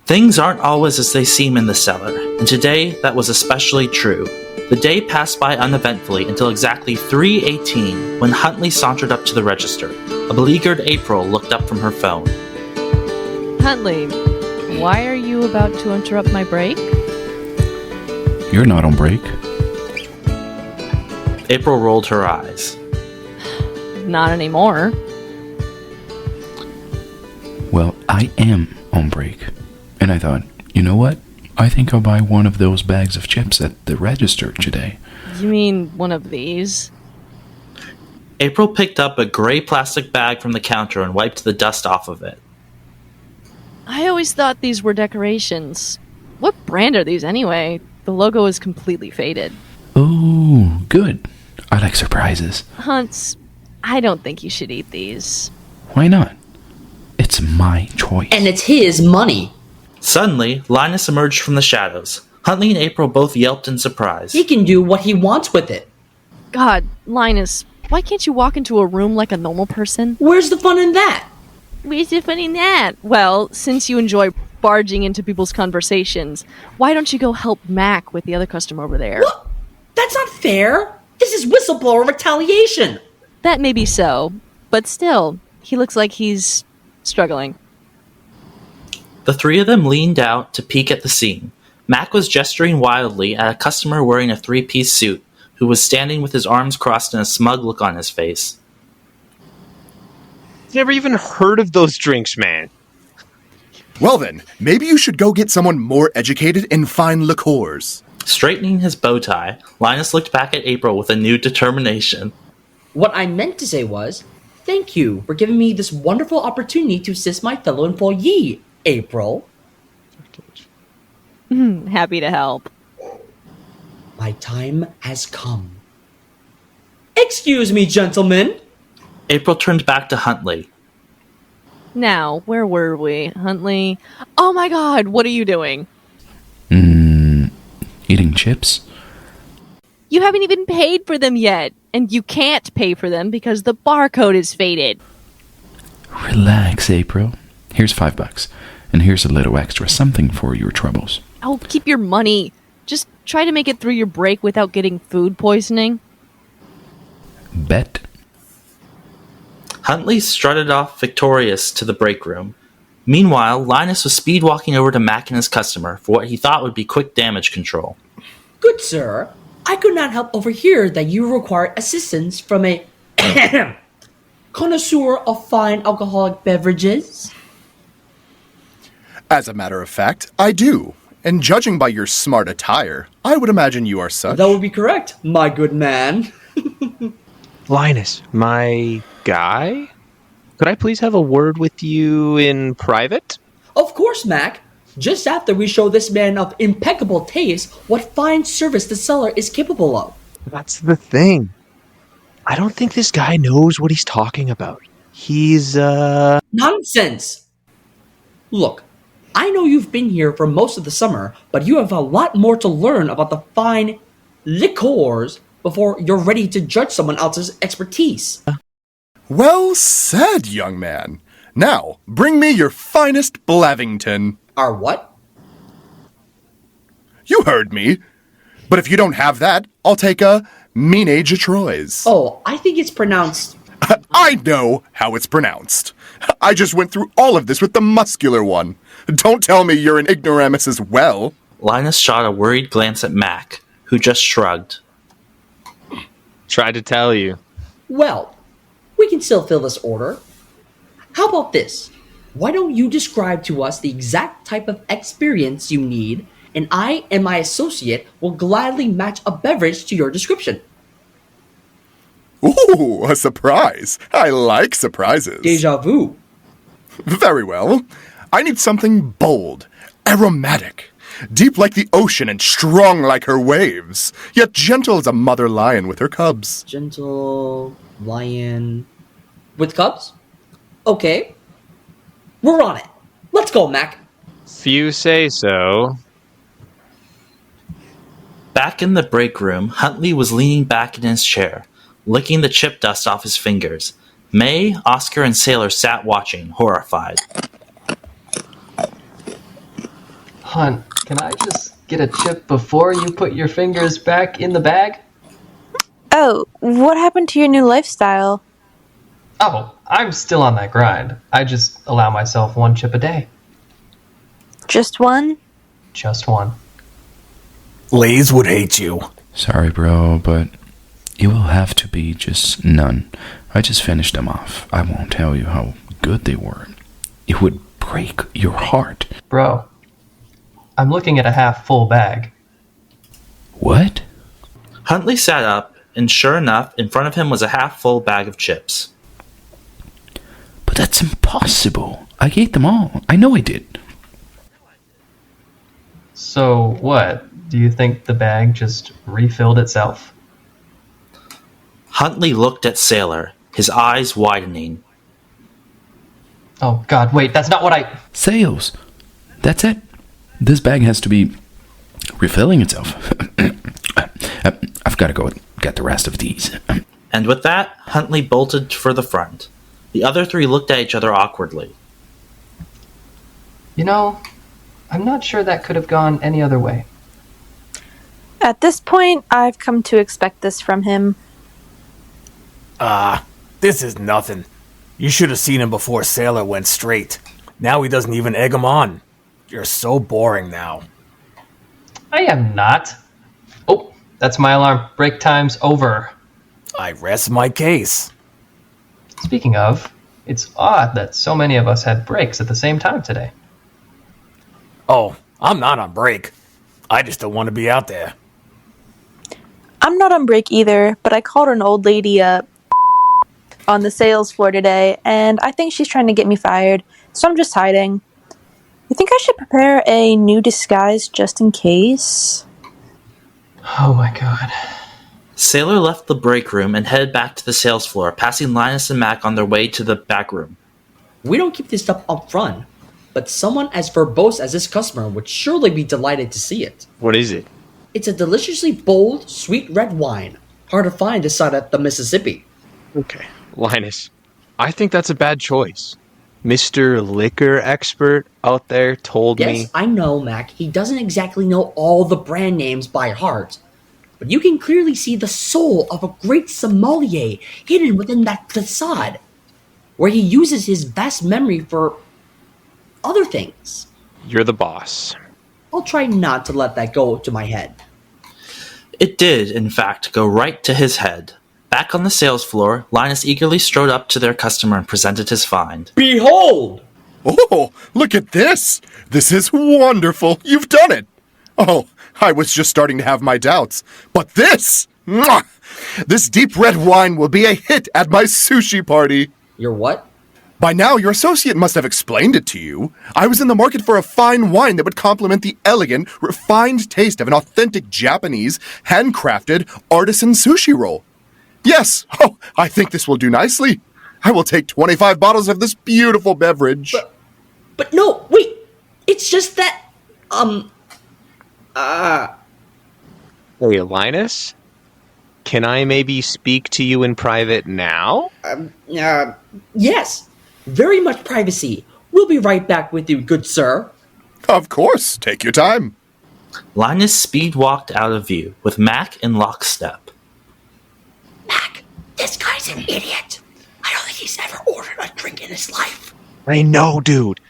Things aren't always as they seem in the cellar, and today that was especially true. The day passed by uneventfully until exactly 3:18 when Huntley sauntered up to the register. A beleaguered April looked up from her phone. Huntley, why are you about to interrupt my break? You're not on break. April rolled her eyes. Not anymore. Well, I am on break. And I thought, you know what? I think I'll buy one of those bags of chips at the register today. You mean one of these? April picked up a gray plastic bag from the counter and wiped the dust off of it. I always thought these were decorations. What brand are these anyway? The logo is completely faded. Oh, good. I like surprises. Hunts, I don't think you should eat these. Why not? It's my choice. And it's his money. Suddenly, Linus emerged from the shadows. Huntley and April both yelped in surprise. He can do what he wants with it. God, Linus, why can't you walk into a room like a normal person? Where's the fun in that? Where's the fun in that? Well, since you enjoy barging into people's conversations, why don't you go help Mac with the other customer over there? What? That's not fair. This is whistleblower retaliation. That may be so, but still, he looks like he's struggling. The three of them leaned out to peek at the scene. Mac was gesturing wildly at a customer wearing a three-piece suit, who was standing with his arms crossed and a smug look on his face. Never even heard of those drinks, man. Well then, maybe you should go get someone more educated in fine liqueurs. Straightening his bow tie, Linus looked back at April with a new determination. What I meant to say was, thank you for giving me this wonderful opportunity to assist my fellow employee, April. Happy to help. My time has come. Excuse me, gentlemen. April turned back to Huntley. Now, where were we, Huntley? Oh my god, what are you doing? Eating chips? You haven't even paid for them yet, and you can't pay for them because the barcode is faded. Relax, April. Here's $5, and here's a little extra something for your troubles. Oh, keep your money. Just try to make it through your break without getting food poisoning. Bet. Huntley strutted off victorious to the break room. Meanwhile, Linus was speed walking over to Mac and his customer for what he thought would be quick damage control. Good sir, I could not help overhear that you require assistance from a connoisseur of fine alcoholic beverages. As a matter of fact, I do. And judging by your smart attire, I would imagine you are such. That would be correct, my good man. Linus, my guy? Could I please have a word with you in private? Of course, Mac. Just after we show this man of impeccable taste what fine service the cellar is capable of. That's the thing. I don't think this guy knows what he's talking about. He's, Nonsense! Look, I know you've been here for most of the summer, but you have a lot more to learn about the fine liqueurs before you're ready to judge someone else's expertise. Well said, young man. Now, bring me your finest Blavington. Our what? You heard me. But if you don't have that, I'll take a Ménage à Trois. Oh, I think it's pronounced... I know how it's pronounced. I just went through all of this with the muscular one. Don't tell me you're an ignoramus as well. Linus shot a worried glance at Mac, who just shrugged. tried to tell you. Well, we can still fill this order. How about this? Why don't you describe to us the exact type of experience you need, and I and my associate will gladly match a beverage to your description. Ooh, a surprise. I like surprises. Deja vu. Very well. I need something bold, aromatic, deep like the ocean and strong like her waves, yet gentle as a mother lion with her cubs. Gentle lion with cubs? Okay. We're on it. Let's go, Mac. If you say so. Back in the break room, Huntley was leaning back in his chair, licking the chip dust off his fingers. May, Oscar, and Sailor sat watching, horrified. Hunt, can I just get a chip before you put your fingers back in the bag? Oh, what happened to your new lifestyle? Oh, I'm still on that grind. I just allow myself one chip a day. Just one? Just one. Lays would hate you. Sorry, bro, but it will have to be just none. I just finished them off. I won't tell you how good they were. It would break your heart. Bro, I'm looking at a half full bag. What? Huntley sat up, and sure enough, in front of him was a half-full bag of chips. But that's impossible. I ate them all. I know I did. So what? Do you think the bag just refilled itself? Huntley looked at Sailor, his eyes widening. Oh god, wait, that's not what I... Sales. That's it. This bag has to be refilling itself. I've got to go get the rest of these. And with that, Huntley bolted for the front. The other three looked at each other awkwardly. You know, I'm not sure that could have gone any other way. At this point, I've come to expect this from him. This is nothing. You should have seen him before Sailor went straight. Now he doesn't even egg him on. You're so boring now. I am not. Oh, that's my alarm. Break time's over. I rest my case. Speaking of, it's odd that so many of us had breaks at the same time today. Oh, I'm not on break. I just don't want to be out there. I'm not on break either, but I called an old lady up on the sales floor today, and I think she's trying to get me fired, so I'm just hiding. You think I should prepare a new disguise just in case? Oh my god. Sailor left the break room and headed back to the sales floor, passing Linus and Mack on their way to the back room. We don't keep this stuff up front, but someone as verbose as this customer would surely be delighted to see it. What is it? It's a deliciously bold, sweet red wine. Hard to find this side of the Mississippi. Okay, Linus, I think that's a bad choice. Mr. Liquor Expert out there told me... Yes, I know, Mac. He doesn't exactly know all the brand names by heart. But you can clearly see the soul of a great sommelier hidden within that facade, where he uses his vast memory for other things. You're the boss. I'll try not to let that go to my head. It did, in fact, go right to his head. Back on the sales floor, Linus eagerly strode up to their customer and presented his find. Behold! Oh, look at this! This is wonderful! You've done it! Oh, I was just starting to have my doubts. But this! Mwah! This deep red wine will be a hit at my sushi party! Your what? By now, your associate must have explained it to you. I was in the market for a fine wine that would complement the elegant, refined taste of an authentic Japanese, handcrafted, artisan sushi roll. Yes! Oh, I think this will do nicely. I will take 25 bottles of this beautiful beverage. But no, wait! It's just that, Hey, Linus? Can I maybe speak to you in private now? yes. Very much privacy. We'll be right back with you, good sir. Of course, take your time. Linus speed-walked out of view, with Mack in lockstep. Mac, this guy's an idiot. I don't think he's ever ordered a drink in his life. I know, dude.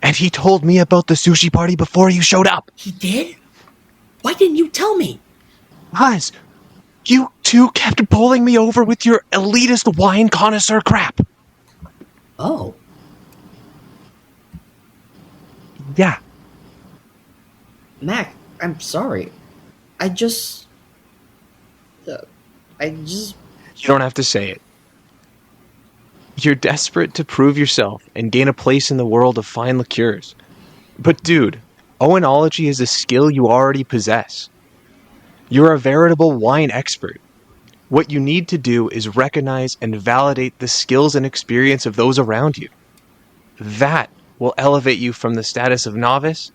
And he told me about the sushi party before you showed up. He did? Why didn't you tell me? Because you two kept bowling me over with your elitist wine connoisseur crap. Oh. Yeah. Mac, I'm sorry. I just... You don't have to say it. You're desperate to prove yourself and gain a place in the world of fine liqueurs. But dude, oenology is a skill you already possess. You're a veritable wine expert. What you need to do is recognize and validate the skills and experience of those around you. That will elevate you from the status of novice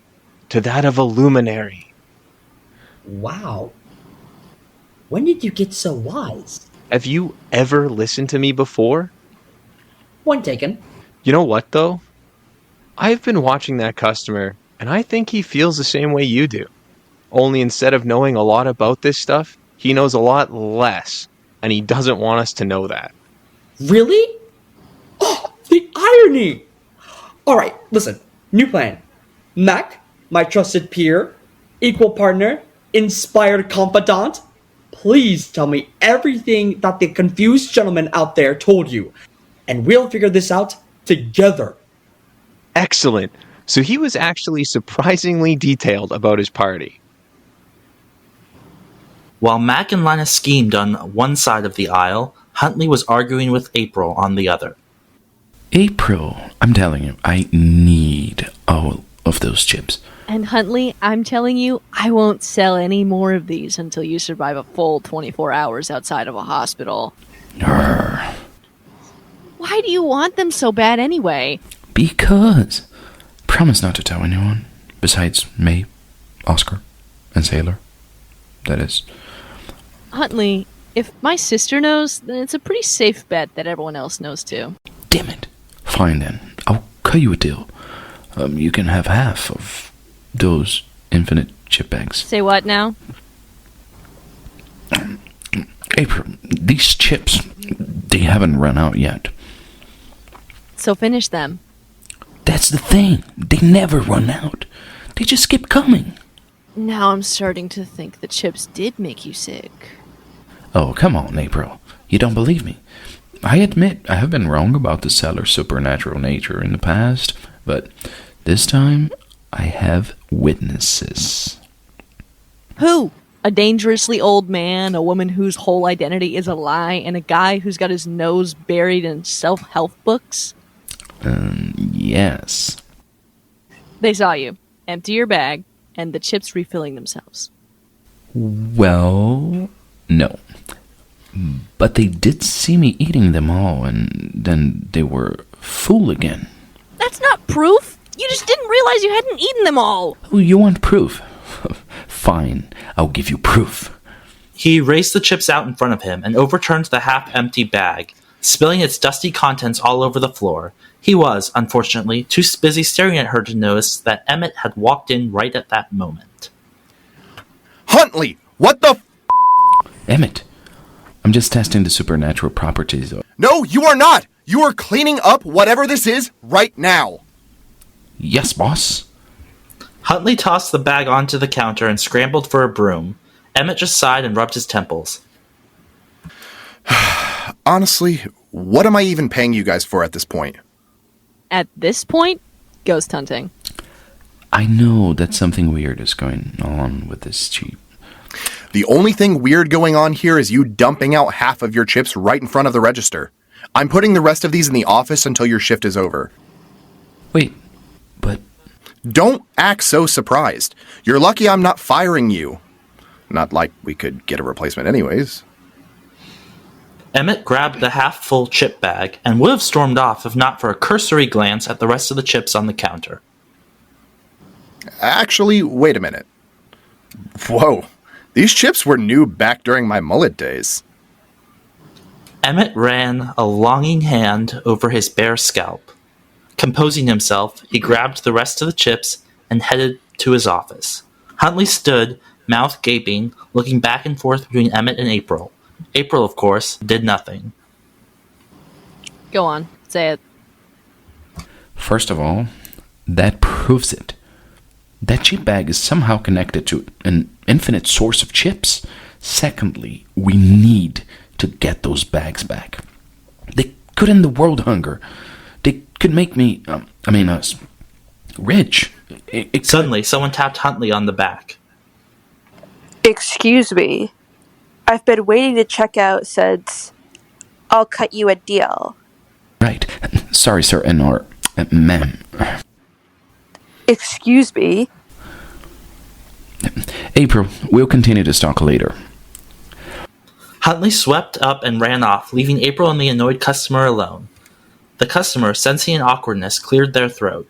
to that of a luminary. Wow. When did you get so wise? Have you ever listened to me before? Point taken. You know what, though? I've been watching that customer And I think he feels the same way you do. Only instead of knowing a lot about this stuff, he knows a lot less, and he doesn't want us to know that. Really? Oh, the irony! Alright, listen. New plan. Mac, my trusted peer, equal partner, inspired confidant, please tell me everything that the confused gentleman out there told you, and we'll figure this out together. Excellent. So he was actually surprisingly detailed about his party. While Mack and Linus schemed on one side of the aisle, Huntley was arguing with April on the other. April, I'm telling you, I need all of those chips. And Huntley, I'm telling you, I won't sell any more of these until you survive a full 24 hours outside of a hospital. Arr. Why do you want them so bad anyway? Because. Promise not to tell anyone. Besides May, Oscar, and Sailor. That is. Huntley, if my sister knows, then it's a pretty safe bet that everyone else knows too. Damn it. Fine then. I'll cut you a deal. You can have half of those infinite chip bags. Say what now? April, these chips, they haven't run out yet. So finish them. That's the thing. They never run out. They just keep coming. Now I'm starting to think the chips did make you sick. Oh, come on, April. You don't believe me. I admit I have been wrong about the seller's supernatural nature in the past, but this time I have witnesses. Who? A dangerously old man, a woman whose whole identity is a lie, and a guy who's got his nose buried in self-help books? Yes. They saw you. Empty your bag, and the chips refilling themselves. Well, no. But they did see me eating them all, and then they were full again. That's not proof! You just didn't realize you hadn't eaten them all! Oh, you want proof? Fine, I'll give you proof. He raised the chips out in front of him and overturned the half-empty bag, spilling its dusty contents all over the floor. He was, unfortunately, too busy staring at her to notice that Emmett had walked in right at that moment. Huntley, what the Emmett, I'm just testing the supernatural properties of... No, you are not! You are cleaning up whatever this is right now! Yes, boss. Huntley tossed the bag onto the counter and scrambled for a broom. Emmett just sighed and rubbed his temples. Honestly, what am I even paying you guys for at this point? At this point, ghost hunting. I know that something weird is going on with this cheap. The only thing weird going on here is you dumping out half of your chips right in front of the register. I'm putting the rest of these in the office until your shift is over. Wait, but... Don't act so surprised. You're lucky I'm not firing you. Not like we could get a replacement anyways. Emmett grabbed the half-full chip bag and would have stormed off if not for a cursory glance at the rest of the chips on the counter. Actually, wait a minute. Whoa, these chips were new back during my mullet days. Emmett ran a longing hand over his bare scalp. Composing himself, he grabbed the rest of the chips and headed to his office. Huntley stood, mouth gaping, looking back and forth between Emmett and April. April, of course, did nothing. Go on, say it. First of all, that proves it. That chip bag is somehow connected to an infinite source of chips. Secondly, we need to get those bags back. They could end the world hunger. They could make me, us, rich. Suddenly, someone tapped Huntley on the back. Excuse me. I've been waiting to check out since I'll cut you a deal. Right. Sorry, sir, or ma'am. Excuse me. April, we'll continue this talk later. Huntley swept up and ran off, leaving April and the annoyed customer alone. The customer, sensing an awkwardness, cleared their throat.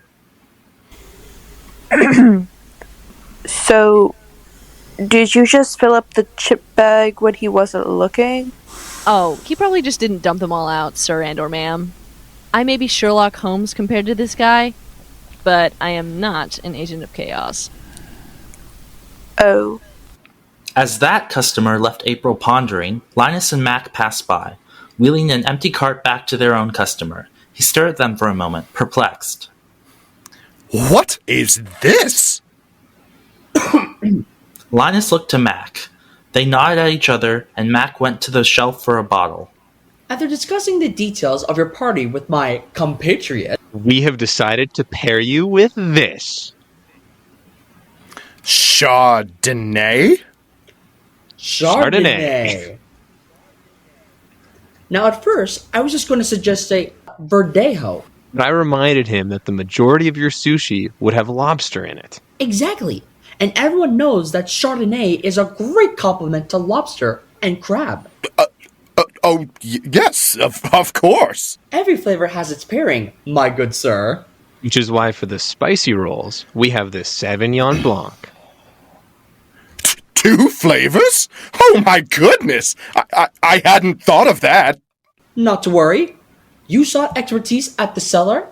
So, did you just fill up the chip bag when he wasn't looking? Oh, he probably just didn't dump them all out, sir and or ma'am. I may be Sherlock Holmes compared to this guy, but I am not an agent of chaos. Oh. As that customer left April pondering, Linus and Mack passed by, wheeling an empty cart back to their own customer. He stared at them for a moment, perplexed. What is this? Linus looked to Mack. They nodded at each other, and Mack went to the shelf for a bottle. After discussing the details of your party with my compatriot, We have decided to pair you with this. Chardonnay? Chardonnay. Now, at first, I was just going to suggest a Verdejo. But I reminded him that the majority of your sushi would have lobster in it. Exactly. And everyone knows that Chardonnay is a great complement to lobster and crab. Yes, of course. Every flavor has its pairing, my good sir. Which is why for the spicy rolls, we have this Sauvignon Blanc. 2 flavors? Oh my goodness! I hadn't thought of that. Not to worry. You sought expertise at the cellar,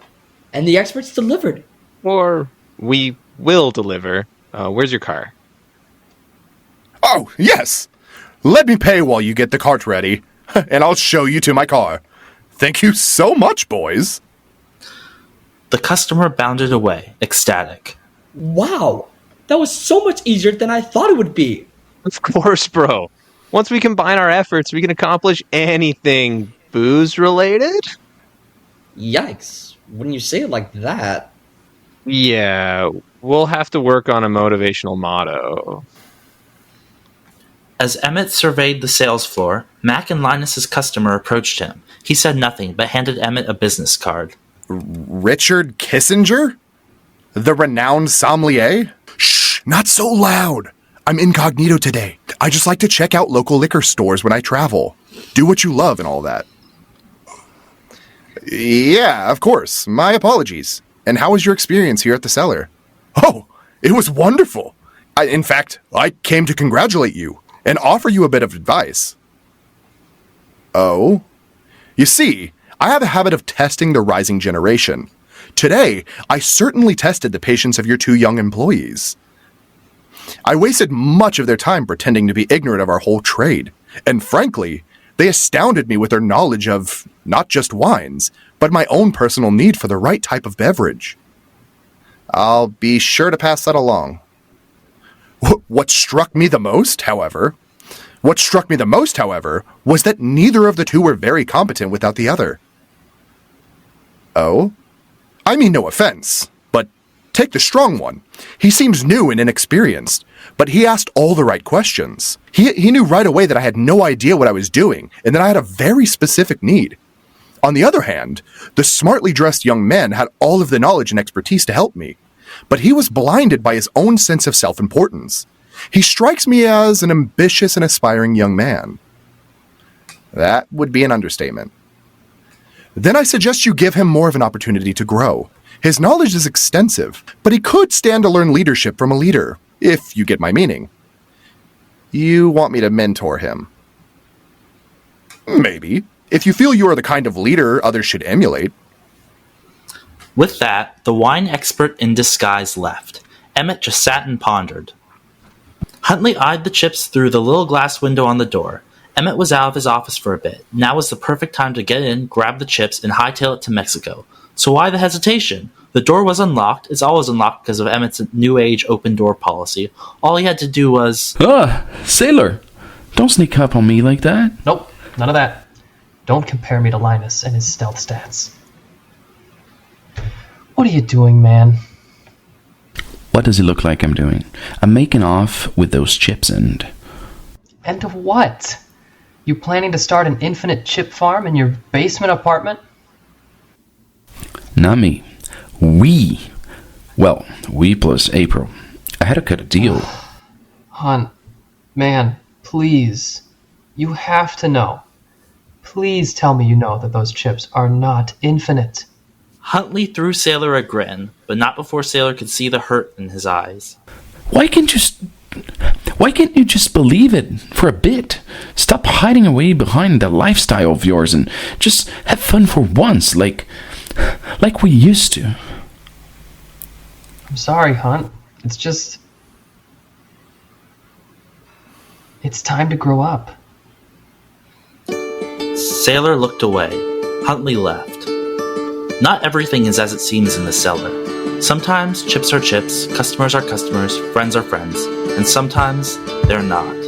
and the experts delivered. Or we will deliver. Where's your car? Oh, yes. Let me pay while you get the cart ready, and I'll show you to my car. Thank you so much, boys. The customer bounded away, ecstatic. Wow, that was so much easier than I thought it would be. Of course, bro. Once we combine our efforts, we can accomplish anything booze-related? Yikes, when you say it like that. Yeah, we'll have to work on a motivational motto. As Emmett surveyed the sales floor, Mack and Linus's customer approached him. He said nothing, but handed Emmett a business card. Richard Kissinger? The renowned sommelier? Shh, not so loud. I'm incognito today. I just like to check out local liquor stores when I travel. Do what you love and all that. Yeah, of course. My apologies. And how was your experience here at the cellar? Oh, it was wonderful. In fact, I came to congratulate you and offer you a bit of advice. Oh? You see, I have a habit of testing the rising generation. Today, I certainly tested the patience of your 2 young employees. I wasted much of their time pretending to be ignorant of our whole trade, and frankly, they astounded me with their knowledge of not just wines, but my own personal need for the right type of beverage. I'll be sure to pass that along. What struck me the most, however, was that neither of the 2 were very competent without the other. Oh? I mean no offense, but take the strong one. He seems new and inexperienced, but he asked all the right questions. He knew right away that I had no idea what I was doing, and that I had a very specific need. On the other hand, the smartly dressed young man had all of the knowledge and expertise to help me, but he was blinded by his own sense of self-importance. He strikes me as an ambitious and aspiring young man. That would be an understatement. Then I suggest you give him more of an opportunity to grow. His knowledge is extensive, but he could stand to learn leadership from a leader, if you get my meaning. You want me to mentor him? Maybe, if you feel you are the kind of leader others should emulate. With that, the wine expert in disguise left. Emmett just sat and pondered. Huntley eyed the chips through the little glass window on the door. Emmett was out of his office for a bit. Now was the perfect time to get in, grab the chips, and hightail it to Mexico. So why the hesitation? The door was unlocked. It's always unlocked because of Emmett's new age open door policy. All he had to do was... Sailor! Don't sneak up on me like that. Nope, none of that. Don't compare me to Linus and his stealth stats. What are you doing, man? What does it look like I'm doing? I'm making off with those chips and... And what? You planning to start an infinite chip farm in your basement apartment? Not me. We. Well, we plus April. I had to cut a deal. Hun, man, please. You have to know. Please tell me you know that those chips are not infinite. Huntley threw Sailor a grin, but not before Sailor could see the hurt in his eyes. Why can't you just believe it for a bit? Stop hiding away behind that lifestyle of yours and just have fun for once, like we used to. I'm sorry, Hunt. It's just... It's time to grow up. Sailor looked away. Huntley left. Not everything is as it seems in the cellar. Sometimes chips are chips, customers are customers, friends are friends, and sometimes they're not.